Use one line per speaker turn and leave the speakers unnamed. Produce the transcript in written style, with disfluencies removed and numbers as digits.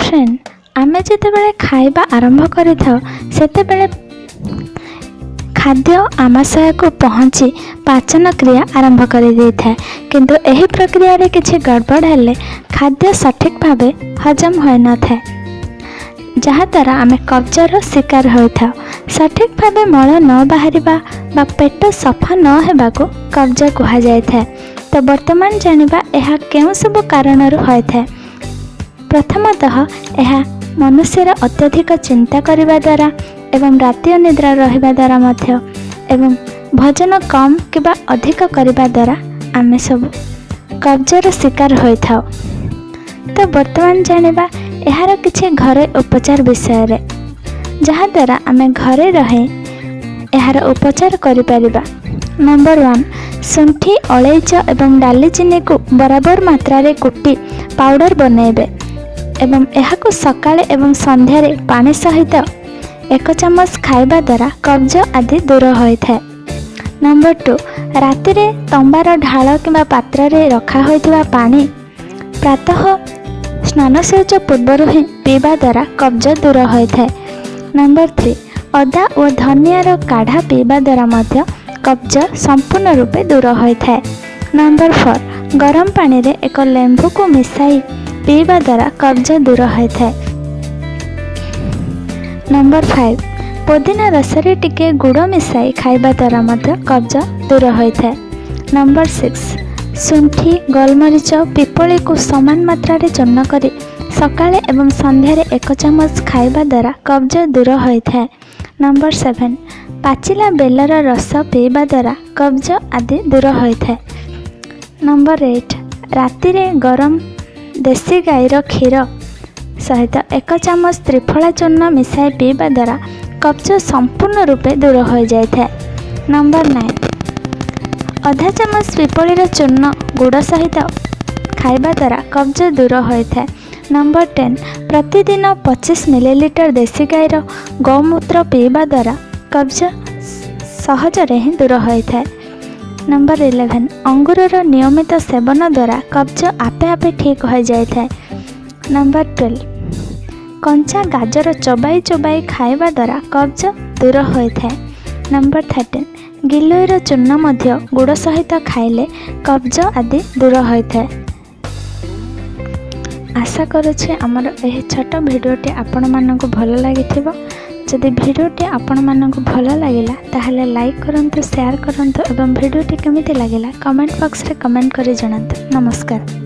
Friend आमे जेतेबेले खाइबा आरंभ करिथाउ सेतेबेले खाद्य आमाशय को पहुँची पाचन क्रिया आरंभ कर देता है, किंतु एही प्रक्रिया रे किछि गड़बड़ हेले खाद्य सठिक भावे हजम होय न था, जहाँ द्वारा आमे कब्जर शिकार होता। सठिक भावे मल न बाहरिबा बा पेट सफा न हेबा को कब्ज कहा जाय था। तो वर्तमान जानिबा एहा केउ सब कारणरु होय था। प्रथमतः एहा मनुष्यर अत्यधिक चिंता करिबा द्वारा एवं राति अनिद्रा रहिबा द्वारा मध्य एवं भोजन कम किबा अधिक करिबा द्वारा आमे सब कब्जर शिकार होइथाउ। तो वर्तमान जानिबा एहार किछि घरे उपचार विषय रे, जहाँ द्वारा आमे घरे रहे एहार उपचार करि परिबा। नंबर 1, शुंठी अलैच एवं डालीचीनी को बराबर मात्रा रे कुटी पाउडर बनैबे एवं एहाको सकाळे एवं संध्यारे पानी सहित 1 चामच खाइबा द्वारा कब्ज आदि दूर होइथाए। नंबर 2, राति रे तंबार ढाल किंबा पात्र रे रखा होइथिबा पानी प्रातः स्नान शौच पूर्व ही पीवा द्वारा कब्ज दूर होइथाए। नंबर 3, अदा और धनियार काढ़ा पीवा द्वारा मध्य कब्ज संपूर्ण रूपे दूर होइथाए। नंबर 4, गरम पानी रे एक लेंबू को मिसाई पीवा द्वारा कब्ज दूर होइथाए। नंबर 5, पुदीना रसरे टिके गुड़ मिसाई खाइबा द्वारा मध्य कब्ज दूर होइथाए। नंबर 6, शुंठी गोलमरीच पिपली को समान मात्रा रे चूर्ण करी सकाळे एवं संध्यारे 1 चामच खाइबा द्वारा कब्ज दूर होइथाए। नंबर 7, पाचिला बेलर रस पीवा द्वारा कब्ज आदि दूर होइथाए। नंबर 8, राति रे गरम देसी गाईर क्षीर सहित 1 चामच त्रिफला चूर्ण मिसाई पीवा द्वारा कब्ज संपूर्ण रूपे दूर हो जाए। नंबर 9, आधा चामच पिपलीर चूर्ण गुड़ सहित खाइबा द्वारा कब्ज दूर होता है। नंबर 10, प्रतिदिन 25 मिलीलीटर देसी गाईर गौमूत्र पीवा द्वारा कब्ज सहजरे ही दूर होता है। नंबर 11, अंगूरर नियमित सेवन द्वारा कब्ज आपे आपे ठीक हो जाता है। नंबर 12, कंचा गाजर चबाई चबाई खाइबा द्वारा कब्ज दूर होता है। नंबर 13, गिलोईर चूर्ण मध्य गुड़ सहित खाइले कब्ज आदि दूर होता है। आशा करुछि आमर एही छोट भिडियोटी आपण मानकु भल लागिथिबो। जदि भिडियोटी आपण मानकु भल लागिला ताहले लाइक करंतु, शेयर करंतु एवं भिडियोटी केमिति लागिला कमेंट बॉक्स रे कमेंट करि जणांतु। नमस्कार।